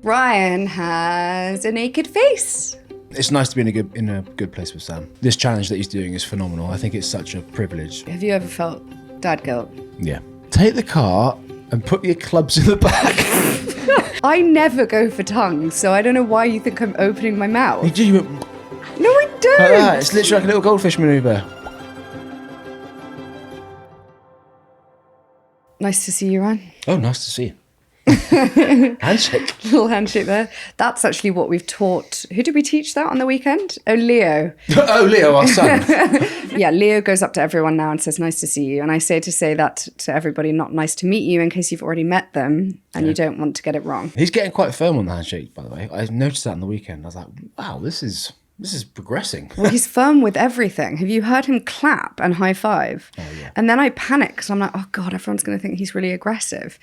Ryan has a naked face. It's nice to be in a good place with Sam. This challenge that he's doing is phenomenal. I think it's such a privilege. Have you ever felt dad guilt? Yeah. Take the car and put your clubs in the back. I never go for tongues, so I don't know why you think I'm opening my mouth. You do. You went No, I don't. like that. It's literally like a little goldfish manoeuvre. Nice to see you, Ryan. Oh, nice to see you. Handshake. Little handshake there. That's actually what we've taught. Who did we teach that on the weekend? Oh, Leo. Oh, Leo, our son. Yeah, Leo goes up to everyone now and says, nice to see you. And I say that to everybody, not nice to meet you, in case you've already met them and you don't want to get it wrong. He's getting quite firm on the handshake, by the way. I noticed that on the weekend. I was like, wow, this is progressing. Well, he's firm with everything. Have you heard him clap and high five? Oh, yeah. And then I panic because I'm like, oh God, everyone's going to think he's really aggressive.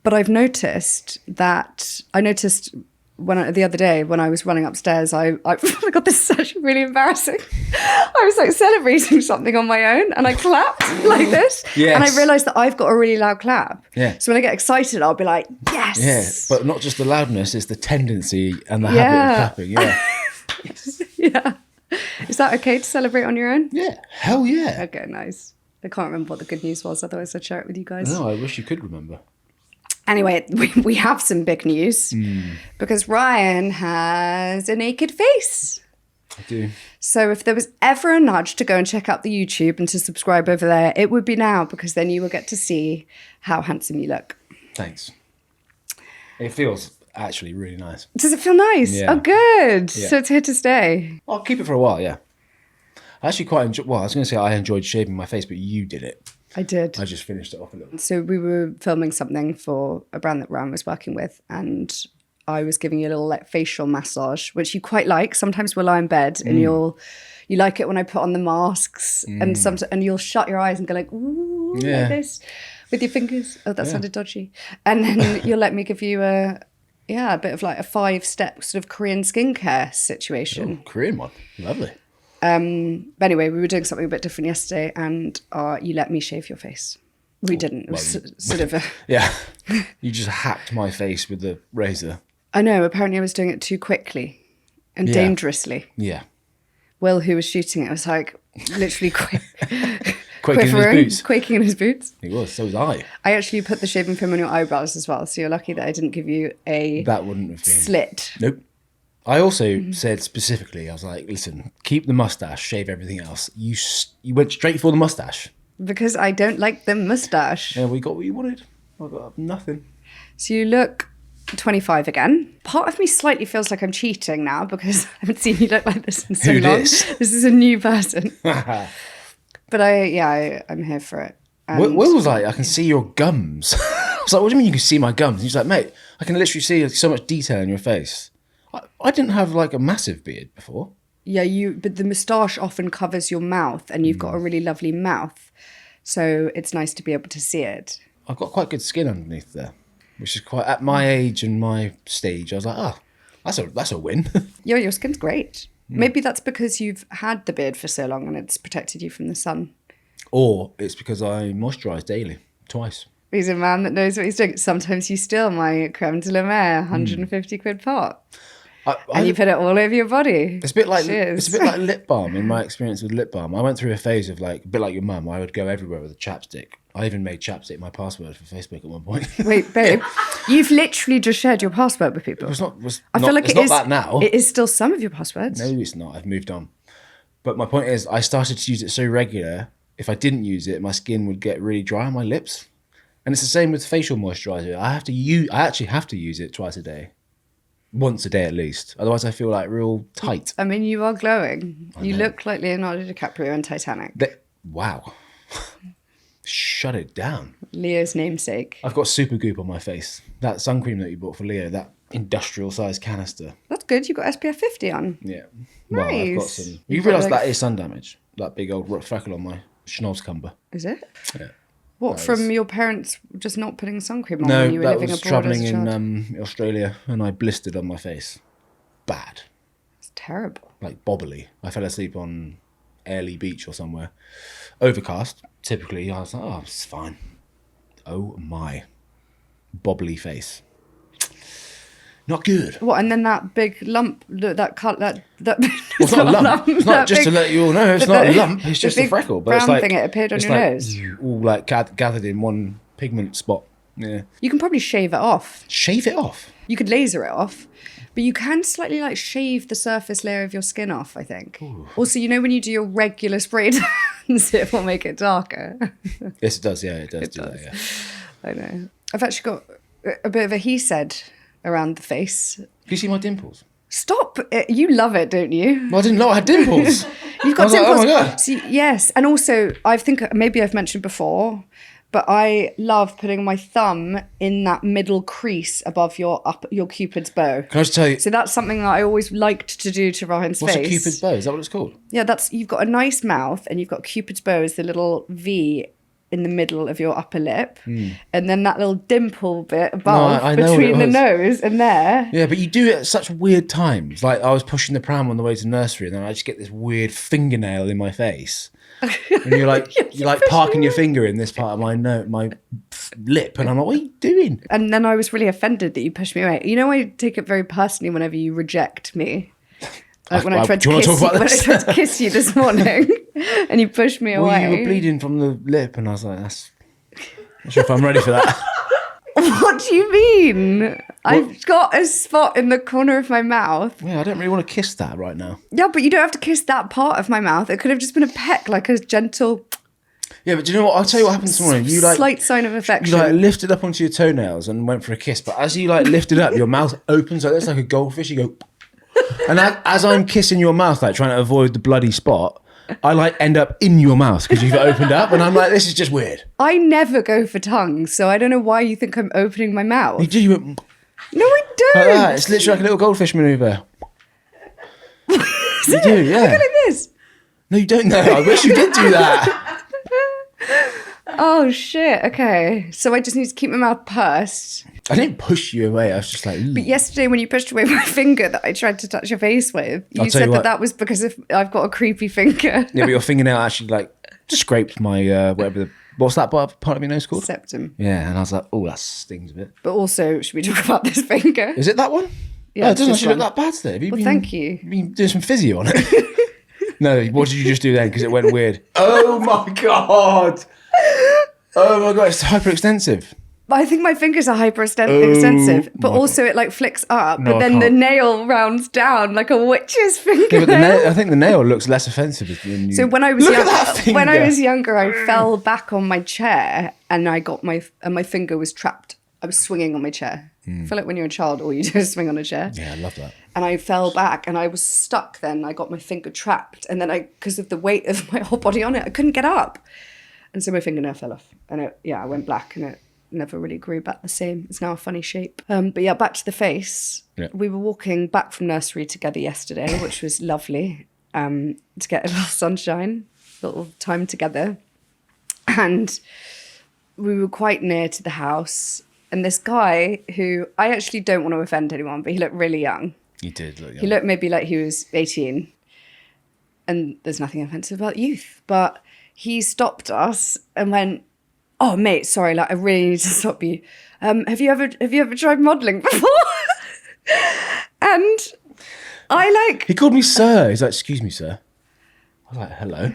But I've noticed the other day when I was running upstairs, I God, this is actually really embarrassing. I was like celebrating something on my own and I clapped like this. Yes. And I realised that I've got a really loud clap. Yeah. So when I get excited, I'll be like, yes. Yeah, but not just the loudness, it's the tendency and the habit of clapping. Yeah. Yeah. Is that okay to celebrate on your own? Yeah. Hell yeah. Okay, nice. I can't remember what the good news was, otherwise I'd share it with you guys. No, I wish you could remember. Anyway, we have some big news because Ryan has a naked face. I do. So if there was ever a nudge to go and check out the YouTube and to subscribe over there, it would be now, because then you will get to see how handsome you look. Thanks. It feels actually really nice. Does it feel nice? Yeah. Oh, good. Yeah. So it's here to stay. I'll keep it for a while, yeah. I actually quite enjoyed, I was going to say I enjoyed shaving my face, but you did it. I did. I just finished it off a little. So we were filming something for a brand that Ryan was working with, and I was giving you a little like facial massage, which you quite like. Sometimes we'll lie in bed and you like it when I put on the masks, and you'll shut your eyes and go like, ooh, like this with your fingers. Oh, that sounded dodgy. And then you'll let me give you a bit of like a 5-step sort of Korean skincare situation. Oh, Korean one. Lovely. But anyway, we were doing something a bit different yesterday, and you let me shave your face. We didn't. It was sort of a... Yeah. You just hacked my face with the razor. I know. Apparently I was doing it too quickly and dangerously. Yeah. Will, who was shooting it, was like literally Quaking in his boots. He was. So was I. I actually put the shaving foam on your eyebrows as well, so you're lucky that I didn't give you That wouldn't have been... slit. Nope. I also said specifically, I was like, listen, keep the mustache, shave everything else. You went straight for the mustache. Because I don't like the moustache. Yeah, we got what you wanted. I got nothing. So you look 25 again. Part of me slightly feels like I'm cheating now because I haven't seen you look like this in so Who long. dis? This is a new person. But I'm here for it. Will was like, I can see your gums. I was like, what do you mean you can see my gums? And he's like, mate, I can literally see so much detail in your face. I didn't have like a massive beard before. Yeah, but the moustache often covers your mouth, and you've got a really lovely mouth. So it's nice to be able to see it. I've got quite good skin underneath there, which is quite, at my age and my stage, I was like, oh, that's a win. Your skin's great. Maybe that's because you've had the beard for so long and it's protected you from the sun. Or it's because I moisturise daily, twice. He's a man that knows what he's doing. Sometimes you steal my creme de la mer, 150 quid pot. And you put it all over your body. It's a bit like lip balm in my experience with lip balm. I went through a phase of like, a bit like your mum, I would go everywhere with a chapstick. I even made chapstick my password for Facebook at one point. Wait, babe, you've literally just shared your password with people. I feel like it's not that now. It is still some of your passwords. No, it's not. I've moved on. But my point is, I started to use it so regular, if I didn't use it, my skin would get really dry on my lips. And it's the same with facial moisturiser. I actually have to use it twice a day. Once a day at least. Otherwise I feel like real tight. I mean, you are glowing. You look like Leonardo DiCaprio in Titanic. Wow. Shut it down. Leo's namesake. I've got super goop on my face. That sun cream that you bought for Leo, that industrial sized canister. That's good. You've got SPF 50 on. Yeah. Nice. Well, I've got some. You realise that is sun damage. That big old rock freckle on my schnozzcumber. Is it? Yeah. What, from your parents just not putting sun cream on no, when you were living abroad travelling as a child? in Australia and I blistered on my face. Bad. It's terrible. Like bobbly. I fell asleep on Airlie Beach or somewhere. Overcast, typically. I was like, oh, it's fine. Oh my. Bobbly face. Not good. What? And then that big lump, that Well, it's not a lump. It's not just to let you all know. It's not a lump. It's just a freckle. But it's brown like thing. It appeared on your nose. All like gathered in one pigment spot. Yeah. You can probably shave it off. Shave it off. You could laser it off, but you can slightly like shave the surface layer of your skin off, I think. Ooh. Also, you know when you do your regular spray tans, it will make it darker. Yes, it does. Yeah, it does that. Yeah. I know. I've actually got a bit of a hesaidshesaid around the face. Can you see my dimples? Stop it. You love it, don't you? Well, I didn't know I had dimples. You've got dimples. Like, oh my God. See, yes. And also, I think maybe I've mentioned before, but I love putting my thumb in that middle crease above your Cupid's bow. Can I just tell you? So that's something that I always liked to do to Ryan's What's face. a Cupid's bow? Is that what it's called? Yeah, you've got a nice mouth and you've got Cupid's bow as the little V in the middle of your upper lip, and then that little dimple bit above between the nose and there. Yeah, but you do it at such weird times. Like I was pushing the pram on the way to nursery, and then I just get this weird fingernail in my face, and you're like, you're like parking your finger in this part of my lip, and I'm like, what are you doing? And then I was really offended that you pushed me away. You know, I take it very personally whenever you reject me. Like when I tried to kiss you this morning and you pushed me away. You were bleeding from the lip and I was like, not sure if I'm ready for that. What do you mean? I've got a spot in the corner of my mouth. Yeah, I don't really want to kiss that right now. Yeah, but you don't have to kiss that part of my mouth. It could have just been a peck, like a gentle... Yeah, but do you know what? I'll tell you what happened this morning. You slight sign of affection. You like lifted up onto your toenails and went for a kiss, but as you like lifted up, your mouth opens like that's like a goldfish. You go... And as I'm kissing your mouth, like trying to avoid the bloody spot, I like end up in your mouth because you've opened up, and I'm like, this is just weird. I never go for tongues, so I don't know why you think I'm opening my mouth. You do. You went, no, I don't. Like that. It's literally like a little goldfish manoeuvre. You do, yeah. Look at this. No, you don't know. I wish you did do that. Oh shit. Okay, so I just need to keep my mouth pursed. I didn't push you away. I was just like, But yesterday when you pushed away my finger that I tried to touch your face with, you said that was because I've got a creepy finger. Yeah, but your fingernail actually like scraped my what's that part of your nose called? Septum. Yeah, and I was like, oh, that stings a bit. But also, should we talk about this finger? Is it that one? Yeah, it doesn't actually look that bad today. Thank you. Have you been doing some physio on it? No, what did you just do then? Because it went weird. Oh my God. Oh my God, it's hyperextensive. I think my fingers are hyperextensive, but also it like flicks up, but then the nail rounds down like a witch's finger. Yeah, but I think the nail looks less offensive than you. So when I was younger, I fell back on my chair and I got my finger was trapped. I was swinging on my chair. I feel like when you're a child, all you do is swing on a chair. Yeah, I love that. And I fell back and I was stuck then. I got my finger trapped. And then because of the weight of my whole body on it, I couldn't get up. And so my fingernail fell off. And I went black and it never really grew back the same. It's now a funny shape. But yeah, back to the face. Yeah. We were walking back from nursery together yesterday, which was lovely, to get a little sunshine, a little time together. And we were quite near to the house. And this guy who, I actually don't want to offend anyone, but he looked really young. He did look young. He looked maybe like he was 18. And there's nothing offensive about youth. But he stopped us and went, oh, mate, sorry, like I really need to stop you. Have you ever tried modelling before? And I like... He called me sir. He's like, excuse me, sir. I was like, hello.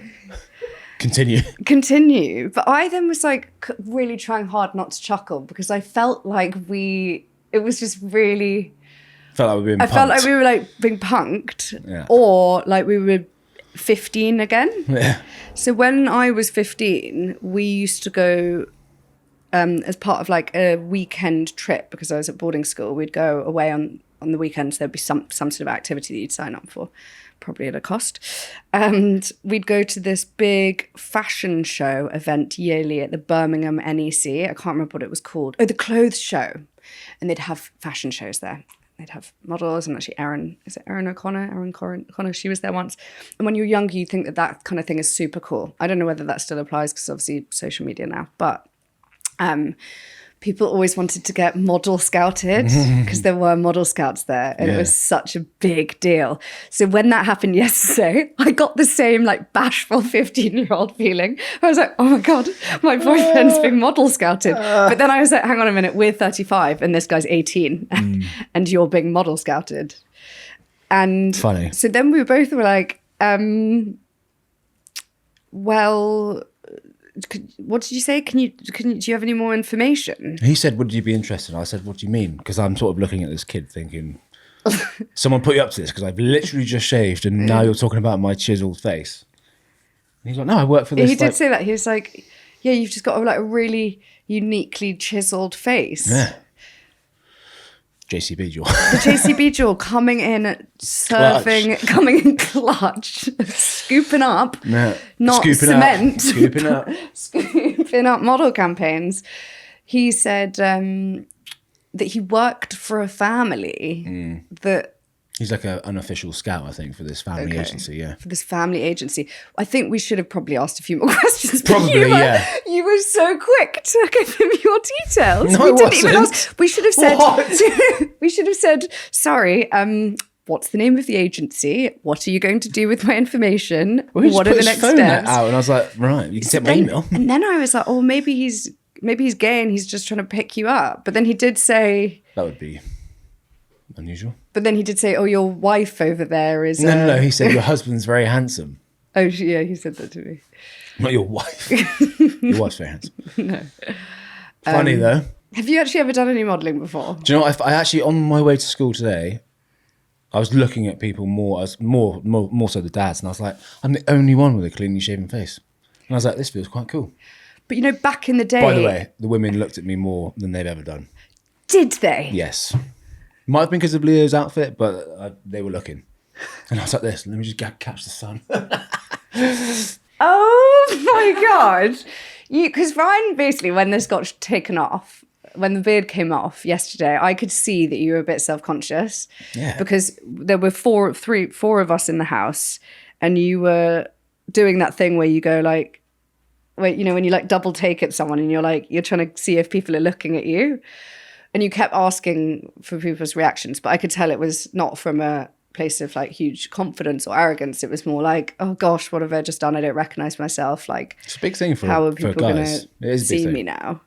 Continue. But I then was like really trying hard not to chuckle because I felt like it was just really... Felt like we were being punked. I felt like we were like being punked or like we were 15 again. Yeah. So when I was 15, we used to go as part of like a weekend trip because I was at boarding school. We'd go away on the weekends. There'd be some sort of activity that you'd sign up for, probably at a cost. And we'd go to this big fashion show event yearly at the Birmingham NEC. I can't remember what it was called. Oh, the clothes show. And they'd have fashion shows there. They'd have models, and actually Erin O'Connor, she was there once. And when you're younger, you think that kind of thing is super cool. I don't know whether that still applies because obviously social media now, but people always wanted to get model scouted because there were model scouts there, and it was such a big deal. So when that happened yesterday, I got the same like bashful 15-year-old feeling. I was like, oh my God, my boyfriend's being model scouted. But then I was like, hang on a minute, we're 35 and this guy's 18 and you're being model scouted. And funny. So then we both were like, well, what did you say? Do you have any more information? He said, would you be interested? I said, what do you mean? Because I'm sort of looking at this kid thinking, someone put you up to this because I've literally just shaved and now you're talking about my chiseled face. And he's like, no, I work for this. He did say that. He was like, yeah, you've just got a really uniquely chiseled face. Yeah. JCB jaw. The JCB jaw coming in, serving, coming in clutch, scooping up, not scooping cement, up. Scooping up. Scooping up model campaigns. He said that he worked for a family that... He's like an unofficial scout, I think, for this family agency, yeah. For this family agency. I think we should have probably asked a few more questions. Probably, You were so quick to give him your details. No, we I didn't even wasn't. ask. We should have said... What? We should have said, sorry, what's the name of the agency? What are you going to do with my information? What are the next steps? Out, and I was like, right, you can take my email. And then I was like, oh, maybe he's gay and he's just trying to pick you up. But then he did say... That would be unusual. But then he did say, oh, your wife over there is... No, he said your husband's very handsome. Oh, yeah, he said that to me. Not your wife. Your wife's very handsome. No. Funny, though. Have you actually ever done any modelling before? Do you know what? I actually, on my way to school today, I was looking at people more so the dads, and I was like, I'm the only one with a cleanly shaven face. And I was like, this feels quite cool. But you know, back in the day... By the way, the women looked at me more than they've ever done. Did they? Yes. Might have been because of Leo's outfit, but they were looking. And I was like this, let me just catch the sun. Oh my God. Because Ryan, basically, when this got taken off, when the beard came off yesterday, I could see that you were a bit self-conscious. Yeah. Because there were four of us in the house, and you were doing that thing where you go like, wait, you know, when you like double take at someone and you're trying to see if people are looking at you. And you kept asking for people's reactions, but I could tell it was not from a place of like huge confidence or arrogance. It was more like, oh gosh, what have I just done? I don't recognize myself. Like, it's a big thing for how are people going guys. to see me now?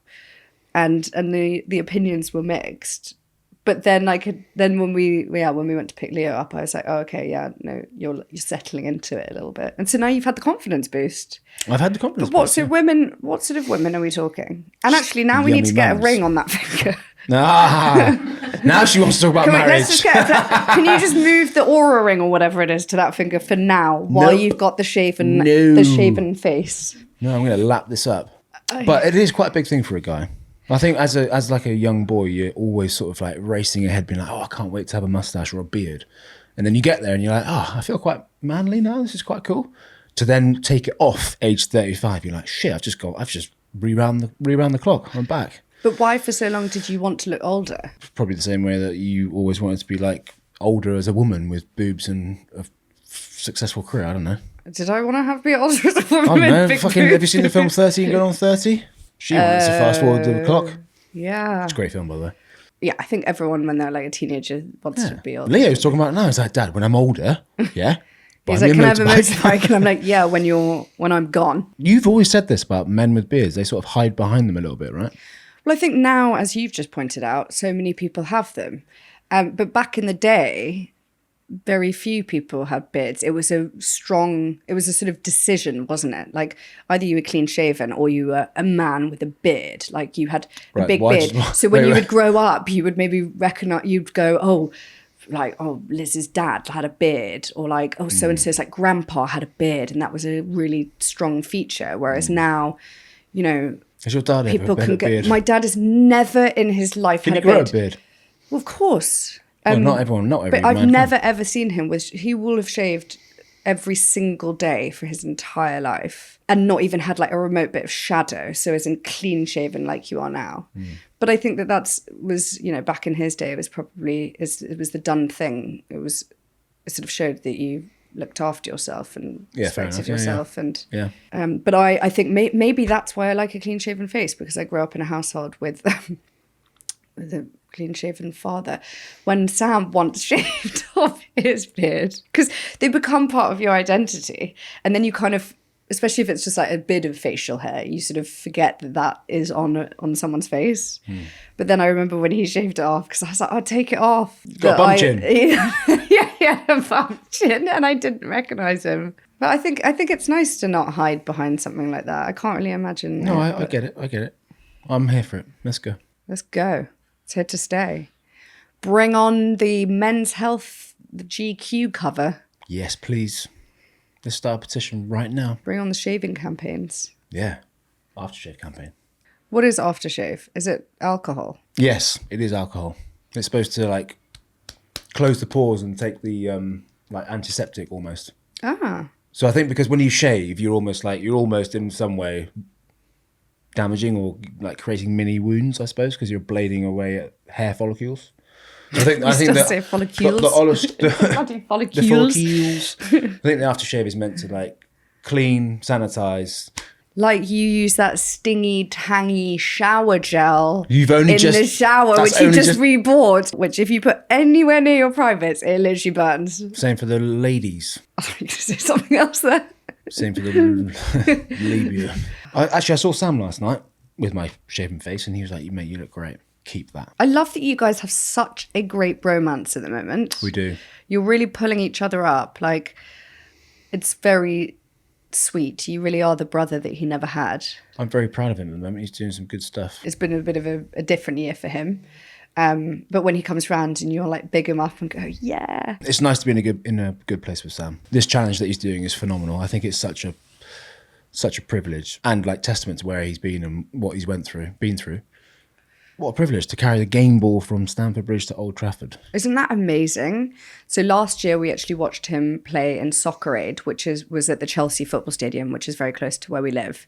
And the opinions were mixed. But then when we went to pick Leo up, I was like, oh, okay, yeah, no, you're settling into it a little bit. And so now you've had the confidence boost. I've had the confidence but what boost. So women, what sort of women are we talking? And actually now we need to get a ring on that finger. Now she wants to talk about marriage. Can you just move the aura ring or whatever it is to that finger for now while you've got the shaven face? No, I'm going to lap this up. But it is quite a big thing for a guy. I think as like a young boy, you're always sort of like racing ahead, being like, oh, I can't wait to have a mustache or a beard. And then you get there and you're like, oh, I feel quite manly now. This is quite cool. To then take it off age 35, you're like, shit, I've just rewound the clock. I'm back. But why for so long did you want to look older? Probably the same way that you always wanted to be like older as a woman with boobs and a successful career. I don't know. Did I want to be older as a woman? I don't know. Have you seen the film 13 Going on 30? She wants to fast forward the clock. Yeah. It's a great film, by the way. Yeah, I think everyone when they're like a teenager wants to be older. Leo's talking about it now. He's like, Dad, when I'm older, yeah. He's like, can I have a motorbike? And I'm like, yeah, when I'm gone. You've always said this about men with beards. They sort of hide behind them a little bit, right? Well, I think now, as you've just pointed out, so many people have them. But back in the day, very few people had beards. It was a sort of decision, wasn't it? Like either you were clean shaven or you were a man with a beard. Like you had a big beard. So when you would grow up, you would maybe recognize, you'd go, oh, like, oh, Liz's dad had a beard, or like, oh, so-and-so's like grandpa had a beard. And that was a really strong feature. Whereas now, you know, has your dad people ever had a beard? My dad has never in his life had a beard. Can you grow a beard? Well, of course. Well, not every But I've never ever seen him he will have shaved every single day for his entire life and not even had like a remote bit of shadow. So as in clean shaven like you are now. But I think that was, you know, back in his day, it was probably, it was the done thing. It sort of showed that you looked after yourself and Yeah, fair respected enough. yourself. And Yeah. but I think maybe that's why I like a clean shaven face, because I grew up in a household with with a clean shaven father. When Sam once shaved off his beard, because they become part of your identity, and then you kind of, especially if it's just like a bit of facial hair, you sort of forget that is on someone's face. But then I remember when he shaved it off, because I was like, I'll take it off. Got a bum chin. Yeah, he had a bum chin, and I didn't recognise him. But I think it's nice to not hide behind something like that. I can't really imagine. No, I get it. I get it. I'm here for it. Let's go. Let's go. It's here to stay. Bring on the Men's Health, the GQ cover. Yes, please. Let's start a petition right now. Bring on the shaving campaigns. Yeah. Aftershave campaign. What is aftershave? Is it alcohol? Yes, it is alcohol. It's supposed to like close the pores and take the like antiseptic almost. Ah. So I think because when you shave, you're almost in some way damaging or like creating mini wounds, I suppose, because you're blading away at hair follicles. I think that say follicles. The Follicles. follicles. I think the aftershave is meant to like clean, sanitize. Like you use that stingy, tangy shower gel You've only in just the shower, that's which you only just rebought, which if you put anywhere near your privates, it literally burns. Same for the ladies. I was going to say something else there. Same for the labia. I saw Sam last night with my shaven face, and he was like, "Mate, you look great. Keep that." I love that you guys have such a great bromance at the moment. We do. You're really pulling each other up. Like, it's very sweet. You really are the brother that he never had. I'm very proud of him at the moment. He's doing some good stuff. It's been a bit of a different year for him. But when he comes round and you're like, big him up and go, yeah. It's nice to be in a good place with Sam. This challenge that he's doing is phenomenal. I think it's such a privilege and like testament to where he's been and what he's been through. What a privilege to carry the game ball from Stamford Bridge to Old Trafford. Isn't that amazing? So last year we actually watched him play in Soccer Aid, which was at the Chelsea football stadium, which is very close to where we live.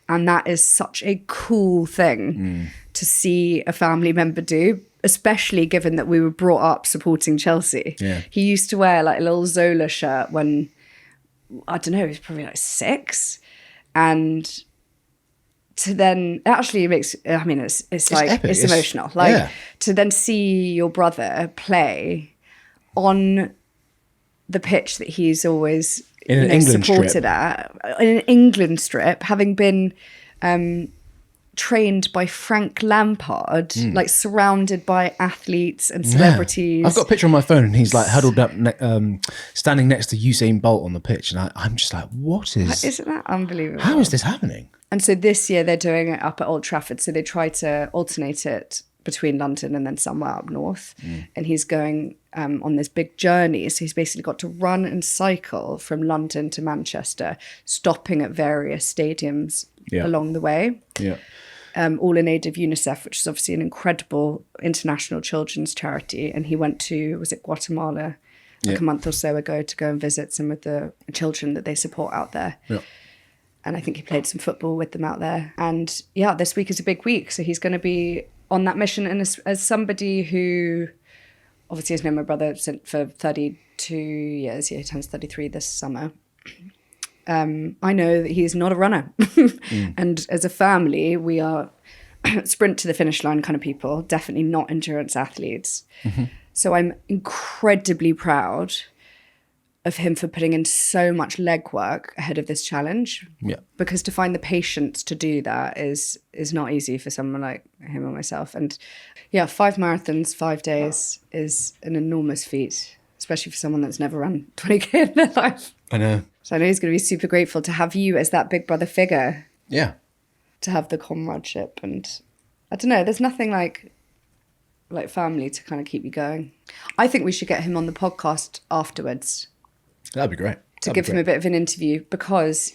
And that is such a cool thing to see a family member do, especially given that we were brought up supporting Chelsea. Yeah. He used to wear like a little Zola shirt when, I don't know, he was probably like 6. And to then actually makes, I mean, it's like, epic. it's emotional. Like to then see your brother play on the pitch that he's always in an England supported strip. at, in an England strip, having been trained by Frank Lampard, like surrounded by athletes and celebrities. Yeah. I've got a picture on my phone and he's like huddled up, standing next to Usain Bolt on the pitch. And I'm just like, Isn't that unbelievable? how is this happening? And so this year they're doing it up at Old Trafford. So they try to alternate it between London and then somewhere up north. And he's going on this big journey. So he's basically got to run and cycle from London to Manchester, stopping at various stadiums along the way. Yeah. All in aid of UNICEF, which is obviously an incredible international children's charity. And he went to, was it Guatemala, like a month or so ago, to go and visit some of the children that they support out there. Yeah. And I think he played some football with them out there. And yeah, this week is a big week. So he's going to be on that mission. And as somebody who obviously has known my brother for 32 years, he turns 33 this summer. I know that he's not a runner. And as a family, we are sprint to the finish line kind of people, definitely not endurance athletes. So I'm incredibly proud of him for putting in so much legwork ahead of this challenge. Yeah. Because to find the patience to do that is not easy for someone like him or myself. And yeah, 5 marathons, 5 days is an enormous feat, especially for someone that's never run 20K in their life. I know. So I know he's going to be super grateful to have you as that big brother figure. Yeah. To have the comradeship. And I don't know, there's nothing like family to kind of keep you going. I think we should get him on the podcast afterwards. That'd be great. To give him a bit of an interview, because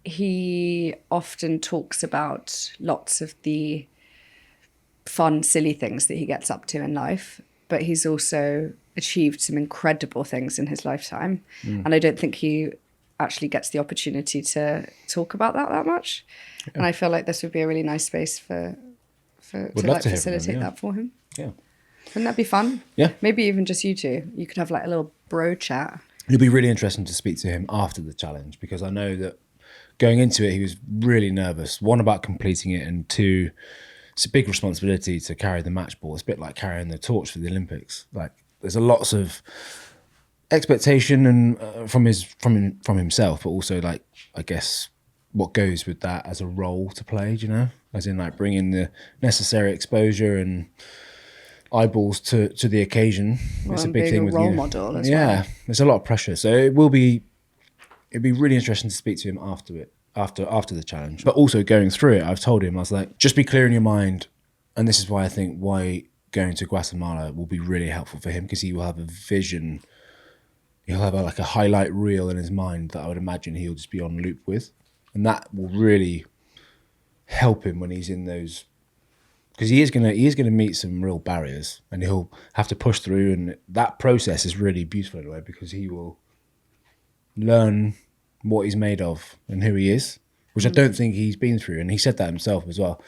he often talks about lots of the fun, silly things that he gets up to in life, but he's also achieved some incredible things in his lifetime. And I don't think he actually gets the opportunity to talk about that much. Yeah. And I feel like this would be a really nice space to facilitate that for him. Yeah. Wouldn't that be fun? Yeah. Maybe even just you two. You could have like a little bro chat. it'll be really interesting to speak to him after the challenge, because I know that going into it, he was really nervous. One, about completing it, and two, it's a big responsibility to carry the match ball. It's a bit like carrying the torch for the Olympics. Like, there's a lots of expectation and from himself, but also, like, I guess what goes with that as a role to play, you know, as in like bringing the necessary exposure and eyeballs to the occasion. Well, it's a big thing with role you. model as well. There's a lot of pressure, so it'd be really interesting to speak to him after the challenge. But also going through it, I've told him, I was like, just be clear in your mind, and this is why I think why going to Guatemala will be really helpful for him, because he will have a vision. He'll have like a highlight reel in his mind that I would imagine he'll just be on loop with, and that will really help him when he's in those. Because he is gonna meet some real barriers, and he'll have to push through, and that process is really beautiful in a way, because he will learn what he's made of and who he is, which I don't think he's been through, and he said that himself as well.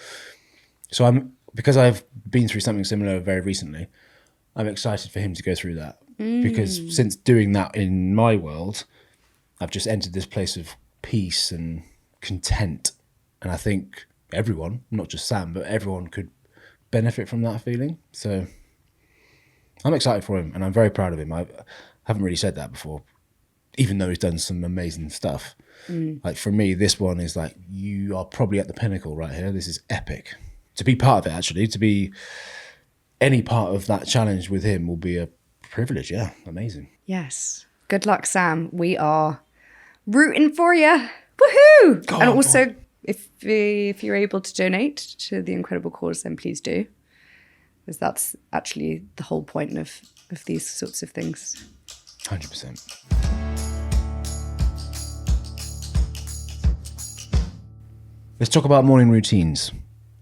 So because I've been through something similar very recently, I'm excited for him to go through that, because since doing that in my world, I've just entered this place of peace and content, and I think everyone, not just Sam, but everyone could benefit from that feeling. So I'm excited for him, and I'm very proud of him. I haven't really said that before, even though he's done some amazing stuff. Like, for me, this one is like, you are probably at the pinnacle right here. This is epic. To be part of it, actually, to be any part of that challenge with him will be a privilege. Yeah, amazing. Yes. Good luck, Sam. We are rooting for you. Woohoo! And also, if you're able to donate to the incredible cause, then please do, because that's actually the whole point of these sorts of things. 100%. Let's talk about morning routines,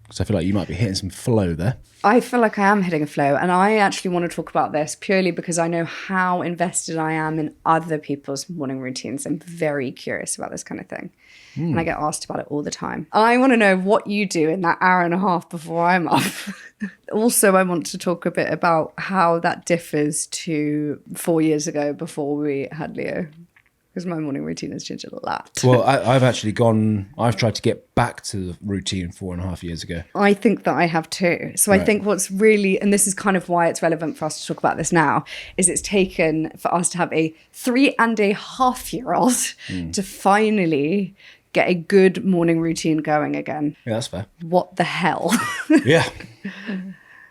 because I feel like you might be hitting some flow there. I feel like I am hitting a flow, and I actually want to talk about this purely because I know how invested I am in other people's morning routines. I'm very curious about this kind of thing, and I get asked about it all the time. I want to know what you do in that hour and a half before I'm up. Also, I want to talk a bit about how that differs to 4 years ago before we had Leo, because my morning routine has changed a lot. Well, I've tried to get back to the routine 4.5 years ago. I think that I have too. So I think what's really, and this is kind of why it's relevant for us to talk about this now, is it's taken for us to have a 3.5-year-old to finally get a good morning routine going again. Yeah, that's fair. What the hell? Yeah.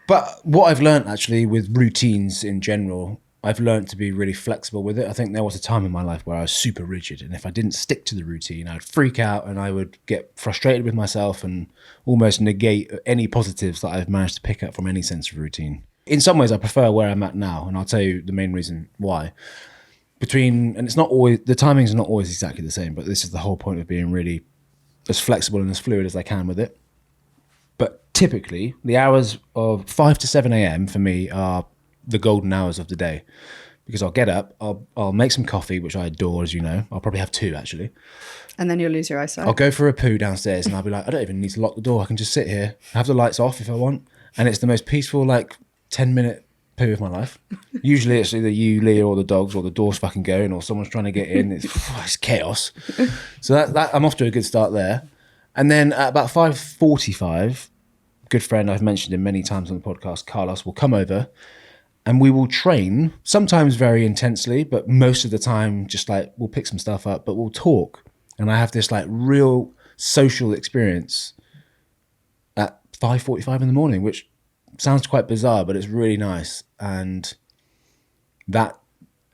But what I've learned actually with routines in general, I've learned to be really flexible with it. I think there was a time in my life where I was super rigid, and if I didn't stick to the routine, I'd freak out and I would get frustrated with myself and almost negate any positives that I've managed to pick up from any sense of routine. In some ways, I prefer where I'm at now, and I'll tell you the main reason why. And it's not always, the timings are not always exactly the same, but this is the whole point of being really as flexible and as fluid as I can with it. But typically, the hours of 5 to 7 a.m. for me are the golden hours of the day, because I'll get up, I'll make some coffee, which I adore, as you know. I'll probably have 2 actually. And then you'll lose your eyesight. I'll go for a poo downstairs, and I'll be like, I don't even need to lock the door. I can just sit here, have the lights off if I want, and it's the most peaceful, like, 10-minute poo of my life. Usually it's either you, Leah, or the dogs, or the door's fucking going, or someone's trying to get in. It's chaos. So that I'm off to a good start there. And then at about 5:45, good friend, I've mentioned him many times on the podcast, Carlos, will come over, and we will train, sometimes very intensely, but most of the time just like we'll pick some stuff up, but we'll talk. And I have this like real social experience at 5:45 in the morning, which sounds quite bizarre, but it's really nice. And that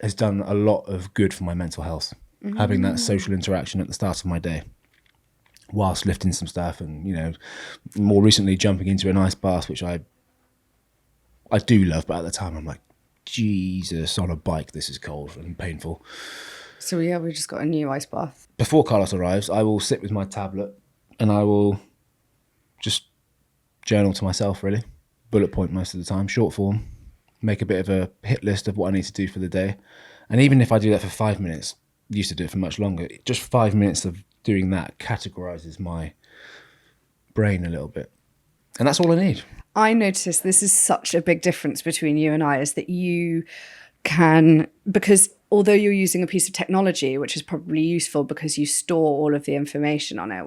has done a lot of good for my mental health, having that social interaction at the start of my day, whilst lifting some stuff and, you know, more recently jumping into an ice bath, which I do love, but at the time I'm like, Jesus, on a bike, this is cold and painful. So yeah, we just got a new ice bath. Before Carlos arrives, I will sit with my tablet and I will just journal to myself, really. Bullet point most of the time, short form, make a bit of a hit list of what I need to do for the day. And even if I do that for 5 minutes, used to do it for much longer, just 5 minutes of doing that categorizes my brain a little bit. And that's all I need. I noticed this is such a big difference between you and I, is that you can, because although you're using a piece of technology, which is probably useful because you store all of the information on it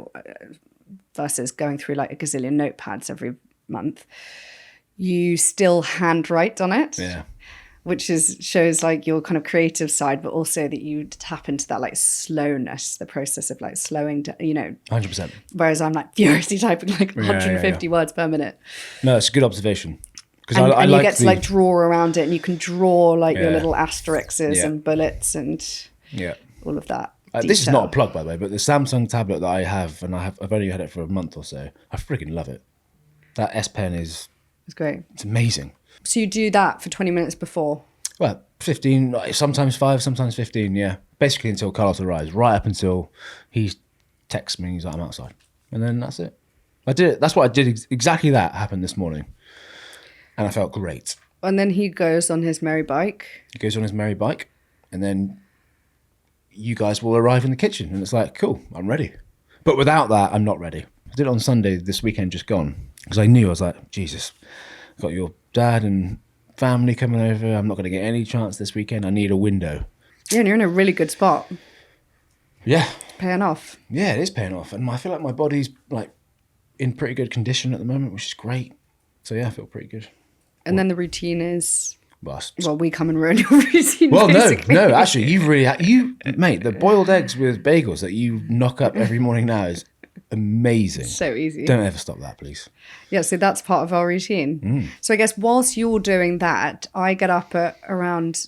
versus going through like a gazillion notepads every month, you still handwrite on it. Yeah. Which shows like your kind of creative side, but also that you tap into that like slowness, the process of like slowing down, 100%. Whereas I'm like furiously typing like 150 words per minute. No, it's a good observation. And I you get to like draw around it, and you can draw like your little asterisks and bullets and all of that. This is not a plug, by the way, but the Samsung tablet that I have, and I've only had it for a month or so, I freaking love it. That S Pen it's great. It's amazing. So you do that for 20 minutes before? Well, 15, sometimes 5, sometimes 15, yeah. Basically until Carlos arrives, right up until he texts me, he's like, I'm outside. And then that's it. I did it. That's what I did. Exactly that happened this morning. And I felt great. And then he goes on his merry bike. He goes on his merry bike. And then you guys will arrive in the kitchen. And it's like, cool, I'm ready. But without that, I'm not ready. I did it on Sunday, this weekend just gone. Because I was like, Jesus, I've got your dad and family coming over. I'm not going to get any chance this weekend. I need a window. Yeah, and you're in a really good spot. Yeah. Paying off. Yeah, it is paying off. And I feel like my body's like in pretty good condition at the moment, which is great. So yeah, I feel pretty good. And then the routine is... Well, we come and ruin your routine, well, basically. no, actually, mate, the boiled eggs with bagels that you knock up every morning now is amazing. So easy. Don't ever stop that, please. Yeah, so that's part of our routine. So I guess whilst you're doing that, I get up at around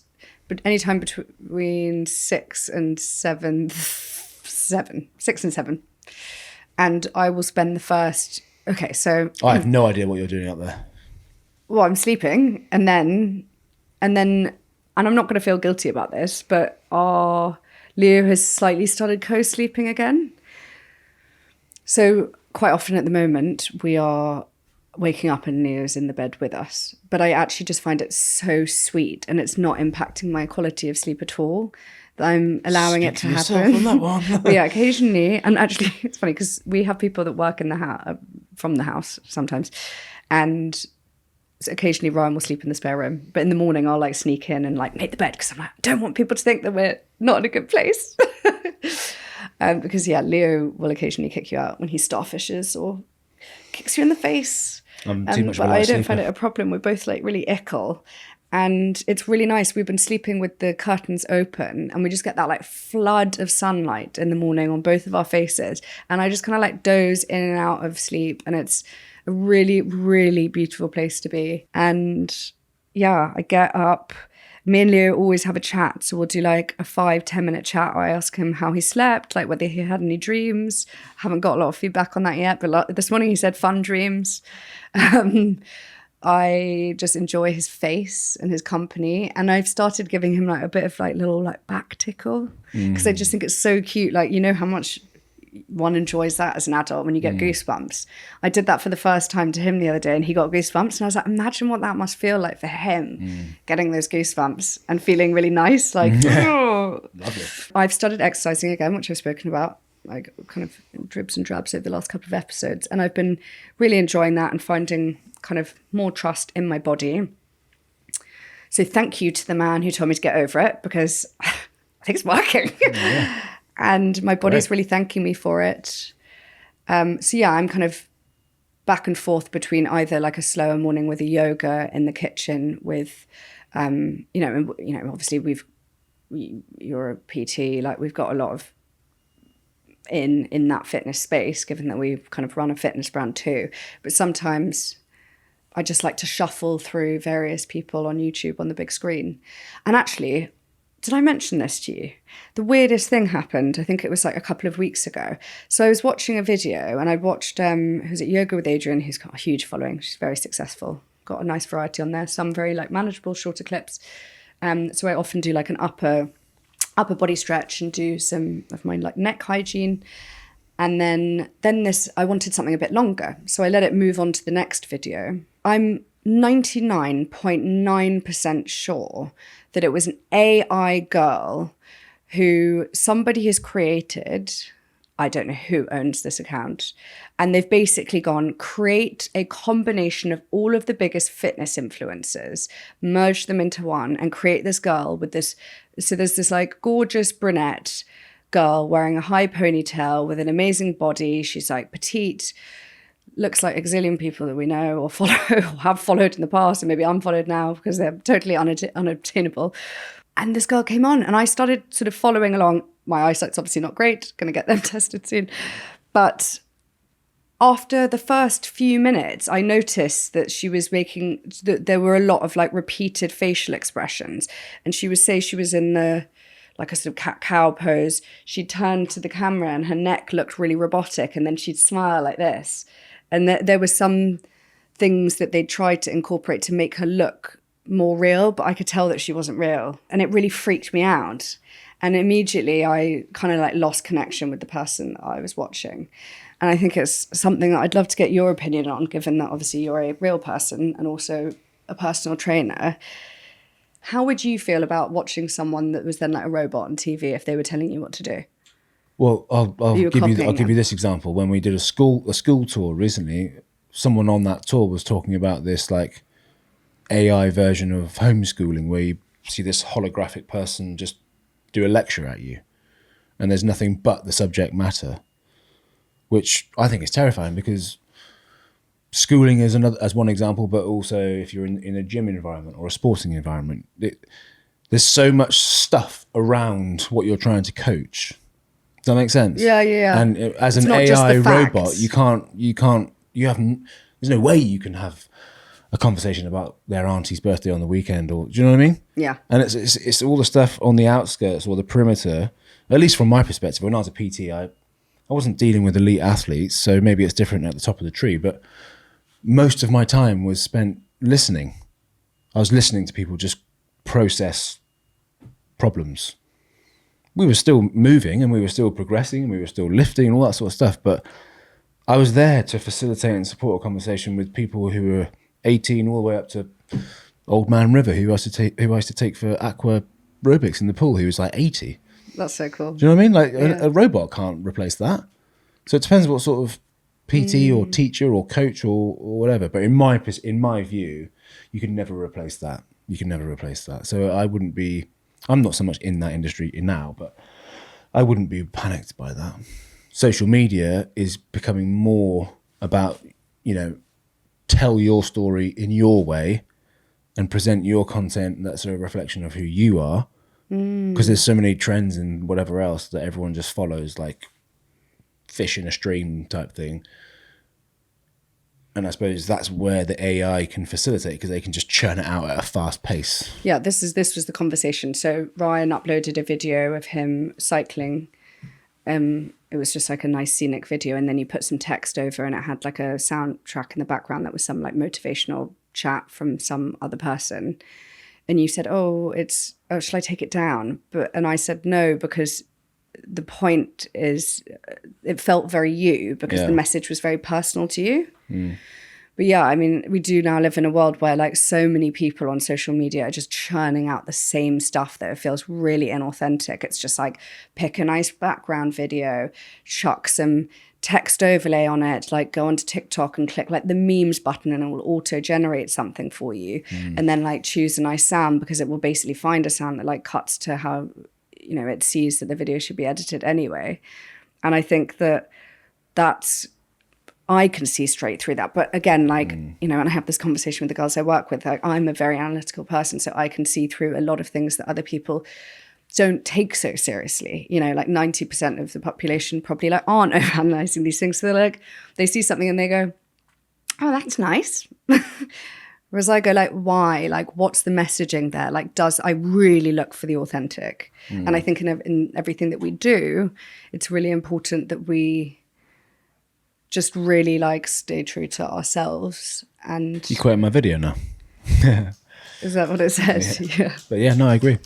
anytime between 6 and 7. And I will spend the first... Okay, so... I have no idea what you're doing up there. Well, I'm sleeping, and I'm not going to feel guilty about this, but Leo has slightly started co-sleeping again. So quite often at the moment, we are waking up and Leo's in the bed with us. But I actually just find it so sweet, and it's not impacting my quality of sleep at all, that I'm allowing it to happen. On that one. Yeah, occasionally. And actually, it's funny because we have people that work in the house, from the house sometimes. And so occasionally Ryan will sleep in the spare room. But in the morning, I'll like sneak in and like make the bed because I'm like, I don't want people to think that we're not in a good place. Because Leo will occasionally kick you out when he starfishes or kicks you in the face. I'm too much of a but light I don't sleeper. find it a problem. We're both like really ickle. And it's really nice. We've been sleeping with the curtains open and we just get that like flood of sunlight in the morning on both of our faces. And I just kind of like doze in and out of sleep. And it's a really, really beautiful place to be. And yeah, I get up. Me and Leo always have a chat. So we'll do like a 5-10 minute chat. I ask him how he slept, like whether he had any dreams. Haven't got a lot of feedback on that yet. But this morning he said fun dreams. I just enjoy his face and his company. And I've started giving him like a bit of like little like back tickle. Because I just think it's so cute. Like, you know how much one enjoys that as an adult when you get goosebumps. I did that for the first time to him the other day and he got goosebumps and I was like, imagine what that must feel like for him, getting those goosebumps and feeling really nice. Like, oh. Lovely. I've started exercising again, which I've spoken about, like kind of dribs and drabs over the last couple of episodes. And I've been really enjoying that and finding kind of more trust in my body. So thank you to the man who told me to get over it because I think it's working. Yeah. And my body's really thanking me for it. So yeah, I'm kind of back and forth between either like a slower morning with a yoga in the kitchen with, obviously you're a PT, like we've got a lot of in that fitness space, given that we kind of run a fitness brand too. But sometimes I just like to shuffle through various people on YouTube on the big screen. And actually, did I mention this to you? The weirdest thing happened, I think it was like a couple of weeks ago. So I was watching a video and I watched, who's it, Yoga with Adrian, who's got a huge following. She's very successful, got a nice variety on there, some very like manageable, shorter clips. So I often do like an upper body stretch and do some of my like neck hygiene. And then I wanted something a bit longer. So I let it move on to the next video. I'm 99.9% sure that it was an AI girl who somebody has created I don't know who owns this account. And they've basically gone, create a combination of all of the biggest fitness influencers, merge them into one, and create this girl with this. So there's this like gorgeous brunette girl wearing a high ponytail with an amazing body. She's like petite, looks like a gazillion people that we know or follow, or have followed in the past, and maybe unfollowed now because they're totally unobtainable. And this girl came on and I started sort of following along. My eyesight's obviously not great, going to get them tested soon. But after the first few minutes, I noticed that she was making, that there were a lot of like repeated facial expressions. And she would say she was in the, like a sort of cat-cow pose. She'd turn to the camera and her neck looked really robotic. And then she'd smile like this. And there were some things that they tried to incorporate to make her look more real, but I could tell that she wasn't real. And it really freaked me out. And immediately I kind of like lost connection with the person that I was watching. And I think it's something that I'd love to get your opinion on, given that obviously you're a real person and also a personal trainer. How would you feel about watching someone that was then like a robot on TV if they were telling you what to do? Well, I'll give you this example. When we did a school tour recently, someone on that tour was talking about this like AI version of homeschooling where you see this holographic person just do a lecture at you and there's nothing but the subject matter, which I think is terrifying because schooling is as one example, but also if you're in a gym environment or a sporting environment, there's so much stuff around what you're trying to coach. Does that make sense? Yeah. And as an AI robot, there's no way you can have a conversation about their auntie's birthday on the weekend, or do you know what I mean? Yeah. And it's all the stuff on the outskirts or the perimeter, at least from my perspective. When I was a PT, I wasn't dealing with elite athletes, so maybe it's different at the top of the tree, but most of my time was spent listening. I was listening to people just process problems. We were still moving and we were still progressing and we were still lifting and all that sort of stuff, but I was there to facilitate and support a conversation with people who were 18 all the way up to Old Man River, who I used to take for aqua aerobics in the pool, who was like 80. That's so cool. Do you know what I mean? Like a robot can't replace that. So it depends what sort of PT or teacher or coach or whatever. But in my view, you can never replace that. You can never replace that. So I'm not so much in that industry now, but I wouldn't be panicked by that. Social media is becoming more about, tell your story in your way and present your content that's a reflection of who you are. Because there's so many trends and whatever else that everyone just follows, like fish in a stream type thing. And I suppose that's where the AI can facilitate, because they can just churn it out at a fast pace. Yeah, this was the conversation. So Ryan uploaded a video of him cycling. It was just like a nice scenic video, and then you put some text over and it had like a soundtrack in the background that was some like motivational chat from some other person. And you said, shall I take it down? And I said, no, because the point is it felt very you, because the message was very personal to you. But yeah, I mean, we do now live in a world where like so many people on social media are just churning out the same stuff that it feels really inauthentic. It's just like pick a nice background video, chuck some text overlay on it, like go onto TikTok and click like the memes button and it will auto generate something for you. And then like choose a nice sound, because it will basically find a sound that like cuts to how, it sees that the video should be edited anyway. And I think that's, I can see straight through that. But again, like, and I have this conversation with the girls I work with, like I'm a very analytical person, so I can see through a lot of things that other people don't take so seriously. Like 90% of the population probably like aren't overanalyzing these things. So they're like, they see something and they go, oh, that's nice. Whereas I go like, why? Like, what's the messaging there? Like, I really look for the authentic? And I think in everything that we do, it's really important that we just really like stay true to ourselves. And you quote my video now. Is that what it says? Yeah. But yeah, no, I agree.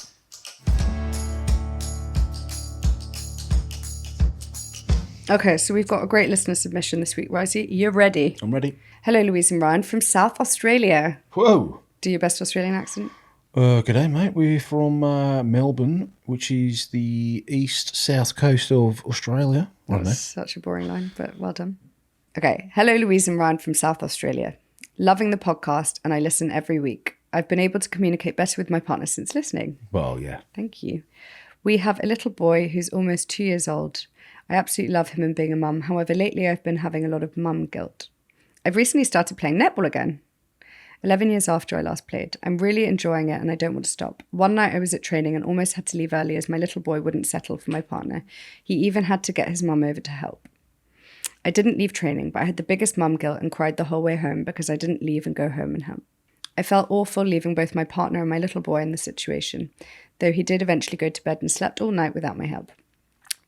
Okay, so we've got a great listener submission this week, Risey. You're ready? I'm ready. Hello, Louise and Ryan from South Australia. Whoa. Do your best Australian accent. Good day, mate. We're from Melbourne, which is the east-south coast of Australia. That was such a boring line, but well done. Okay. Hello, Louise and Ryan from South Australia. Loving the podcast, and I listen every week. I've been able to communicate better with my partner since listening. Well, yeah. Thank you. We have a little boy who's almost 2 years old. I absolutely love him and being a mum. However, lately I've been having a lot of mum guilt. I've recently started playing netball again. 11 years after I last played. I'm really enjoying it and I don't want to stop. One night I was at training and almost had to leave early as my little boy wouldn't settle for my partner. He even had to get his mum over to help. I didn't leave training, but I had the biggest mum guilt and cried the whole way home because I didn't leave and go home and help. I felt awful leaving both my partner and my little boy in the situation, though he did eventually go to bed and slept all night without my help.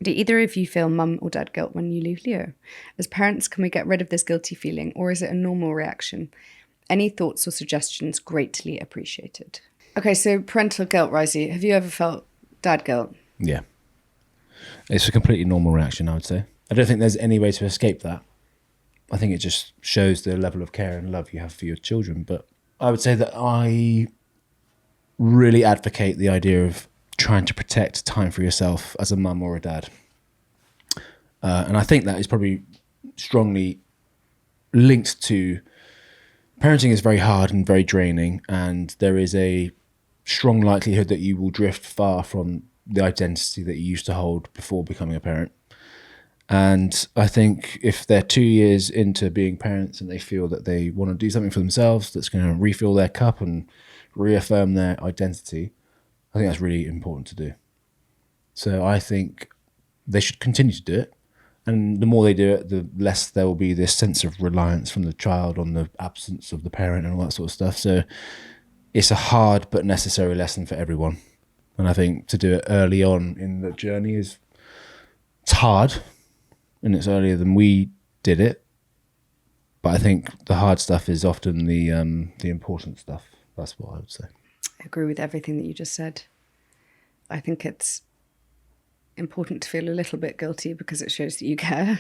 Do either of you feel mum or dad guilt when you leave Leo? As parents, can we get rid of this guilty feeling, or is it a normal reaction? Any thoughts or suggestions greatly appreciated. Okay, so parental guilt, Risey. Have you ever felt dad guilt? Yeah. It's a completely normal reaction, I would say. I don't think there's any way to escape that. I think it just shows the level of care and love you have for your children. But I would say that I really advocate the idea of trying to protect time for yourself as a mum or a dad. And I think that is probably strongly linked to parenting is very hard and very draining, and there is a strong likelihood that you will drift far from the identity that you used to hold before becoming a parent. And I think if they're 2 years into being parents and they feel that they want to do something for themselves that's going to refill their cup and reaffirm their identity, I think that's really important to do. So I think they should continue to do it. And the more they do it, the less there will be this sense of reliance from the child on the absence of the parent and all that sort of stuff. So it's a hard but necessary lesson for everyone. And I think to do it early on in the journey it's hard, and it's earlier than we did it. But I think the hard stuff is often the important stuff. That's what I would say. I agree with everything that you just said. I think it's important to feel a little bit guilty because it shows that you care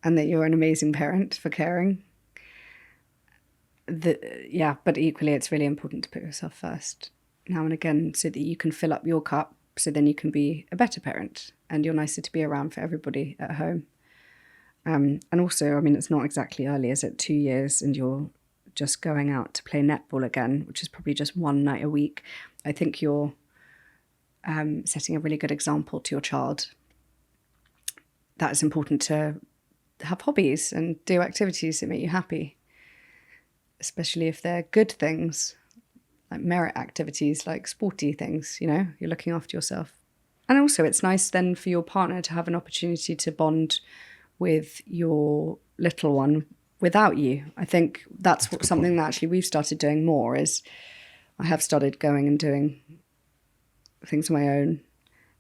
and that you're an amazing parent for caring. But equally it's really important to put yourself first now and again so that you can fill up your cup, so then you can be a better parent and you're nicer to be around for everybody at home. And also, I mean, it's not exactly early, is it? 2 years and you're just going out to play netball again, which is probably just one night a week. I think you're setting a really good example to your child. That it's important to have hobbies and do activities that make you happy, especially if they're good things, like merit activities, like sporty things, you know, you're looking after yourself. And also it's nice then for your partner to have an opportunity to bond with your little one without you. I think that's something that actually we've started doing more is I have started going and doing things on my own,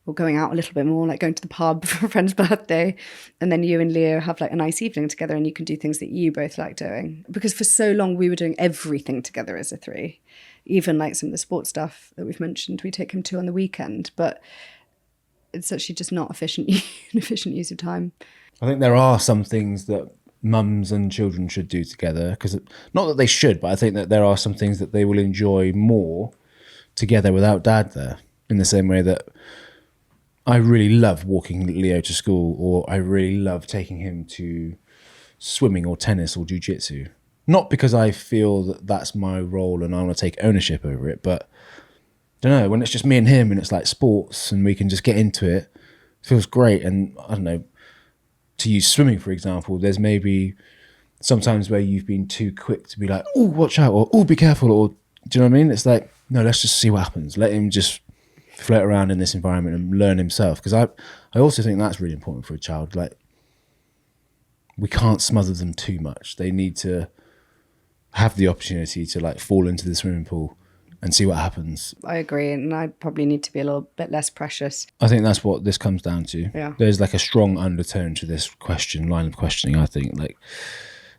or going out a little bit more, like going to the pub for a friend's birthday, and then you and Leo have like a nice evening together and you can do things that you both like doing. Because for so long we were doing everything together as a three, even like some of the sports stuff that we've mentioned we take him to on the weekend, but it's actually just not efficient use of time. I think there are some things that mums and children should do together, because not that they should, but I think that there are some things that they will enjoy more together without dad there. In the same way that I really love walking Leo to school, or I really love taking him to swimming or tennis or jiu-jitsu. Not because I feel that that's my role and I want to take ownership over it, but I don't know, when it's just me and him and it's like sports and we can just get into it, it feels great. And I don't know, to use swimming, for example, there's maybe sometimes where you've been too quick to be like, oh, watch out, or oh, be careful, or do you know what I mean? It's like, no, let's just see what happens. Let him just float around in this environment and learn himself. Because I also think that's really important for a child. Like, we can't smother them too much. They need to have the opportunity to like fall into the swimming pool and see what happens. I agree, and I probably need to be a little bit less precious. I think that's what this comes down to. Yeah. There's like a strong undertone to this line of questioning. I think like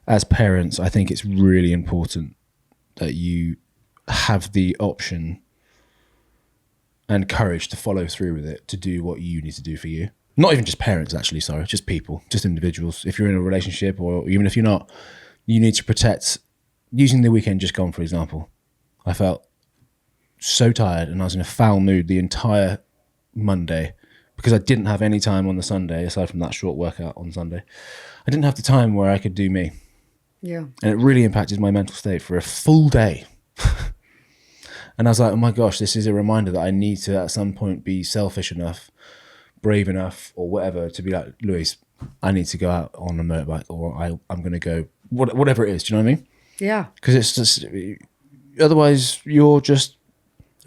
as parents, I think it's really important that you have the option and courage to follow through with it, to do what you need to do for you. Not even just parents, actually, sorry, just people, just individuals. If you're in a relationship, or even if you're not, you need to protect. Using the weekend just gone, for example, I felt so tired and I was in a foul mood the entire Monday because I didn't have any time on the Sunday, aside from that short workout on Sunday. I didn't have the time where I could do me. Yeah. And it really impacted my mental state for a full day. And I was like, oh my gosh, this is a reminder that I need to at some point be selfish enough, brave enough, or whatever, to be like, Louise, I need to go out on a motorbike, or I'm going to go, whatever it is. Do you know what I mean? Yeah. Because it's just, otherwise you're just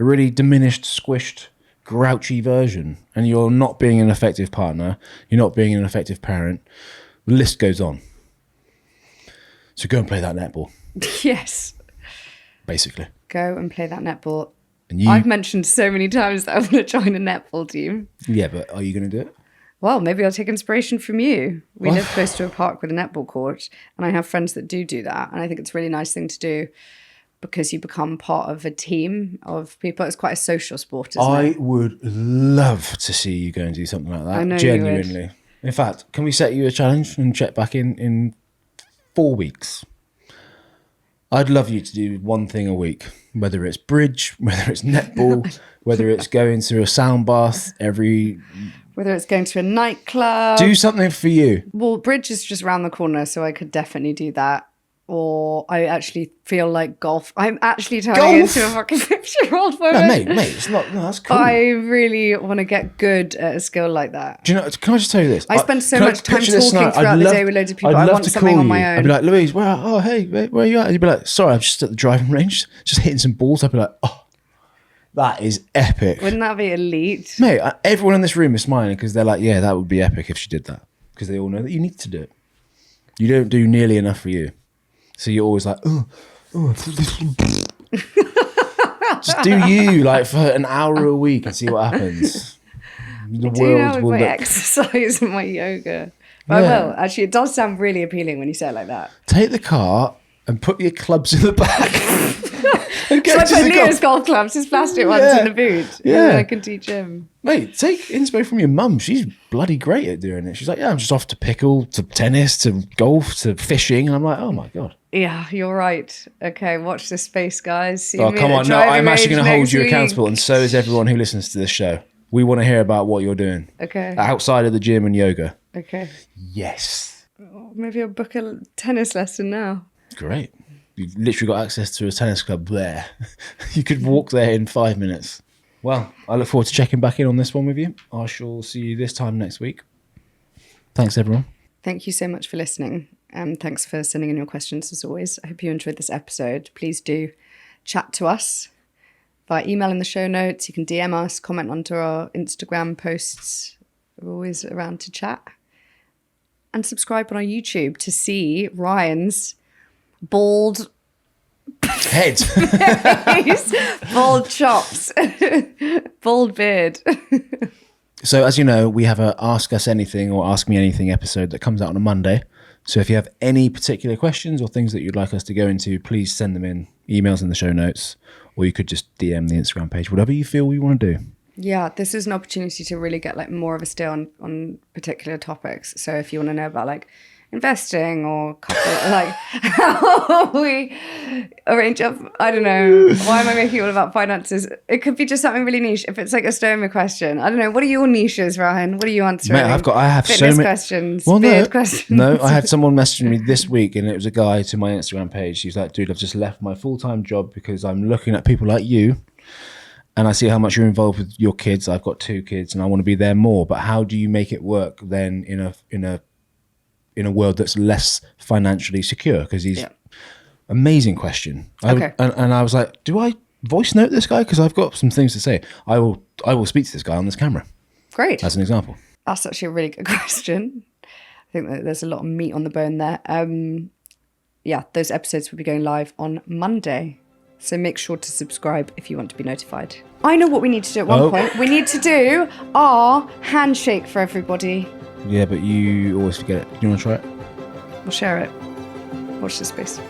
a really diminished, squished, grouchy version, and you're not being an effective partner. You're not being an effective parent. The list goes on. So go and play that netball. Yes. Basically. Go and play that netball. And you, I've mentioned so many times that I want to join a netball team. yeah, but are you going to do it? Well, maybe I'll take inspiration from you. We live close to a park with a netball court, and I have friends that do that. And I think it's a really nice thing to do because you become part of a team of people. It's quite a social sport, isn't it? I would love to see you go and do something like that. I know Genuinely. you would. In fact, can we set you a challenge and check back in 4 weeks? I'd love you to do one thing a week, whether it's bridge, whether it's netball, whether it's going to a sound bath Whether it's going to a nightclub. do something for you. Well, bridge is just around the corner, so I could definitely do that. Or I actually feel like golf. I'm actually turning into a fucking 50-year-old woman. No, mate, it's not. No, that's cool. I really want to get good at a skill like that. Do you know? Can I just tell you this? I spend so can much time picture this talking scenario? throughout I'd the love- day with loads of people. I'd I love want to something call on you. my own. I'd be like, Louise, hey, where are you at? And you'd be like, sorry, I'm just at the driving range, just hitting some balls. I'd be like, oh, that is epic. Wouldn't that be elite? Mate, everyone in this room is smiling because they're like, yeah, that would be epic if she did that. Because they all know that you need to do it. You don't do nearly enough for you. So you're always like, oh. Just do you, like, for an hour a week and see what happens. The With my exercise and my yoga. But I will. Actually, it does sound really appealing when you say it like that. Take the car and put your clubs in the back. And So I put Leo's golf clubs, his plastic ones in the boot. Yeah. And then I can teach him. Mate, take inspo from your mum. She's bloody great at doing it. She's like, yeah, I'm just off to pickle, to tennis, to golf, to fishing. And I'm like, oh my God. Yeah, you're right. Okay, watch this space, guys. See Oh, me come at on. No, driving I'm actually range going to hold next you week. accountable. And so is everyone who listens to this show. We want to hear about what you're doing. Okay. Outside of the gym and yoga. Okay. Yes. Maybe I'll book a tennis lesson now. Great. You've literally got access to a tennis club there. You could walk there in 5 minutes. Well, I look forward to checking back in on this one with you. I shall see you this time next week. Thanks, everyone. Thank you so much for listening. Thanks for sending in your questions as always. I hope you enjoyed this episode. Please do chat to us via email in the show notes. You can DM us, comment onto our Instagram posts. We're always around to chat. And subscribe on our YouTube to see Ryan's bald Head. face, bald chops, bald beard. So, as you know, we have a Ask Us Anything or Ask Me Anything episode that comes out on a Monday. So if you have any particular questions or things that you'd like us to go into, please send them in. Emails in the show notes, or you could just DM the Instagram page, whatever you feel you want to do. Yeah, this is an opportunity to really get like more of a steer on particular topics. So if you want to know about like investing or like how we arrange up, I don't know, why am I making it all about finances? It could be just something really niche. If it's like a stoma question, I don't know, what are your niches, Ryan? What are you answering? Mate, I have fitness so many questions, well, beard questions. No, I had someone messaging me this week, and it was a guy to my Instagram page. He's like, dude, I've just left my full-time job because I'm looking at people like you and I see how much you're involved with your kids. I've got 2 kids and I want to be there more, but how do you make it work then in a world that's less financially secure? Because he's amazing question. Okay. And I was like, do I voice note this guy? Because I've got some things to say. I will speak to this guy on this camera. Great. As an example. That's actually a really good question. I think that there's a lot of meat on the bone there. Yeah, those episodes will be going live on Monday. So make sure to subscribe if you want to be notified. I know what we need to do at one point. We need to do our handshake for everybody. Yeah, but you always forget it. Do you want to try it? We'll share it. Watch this space.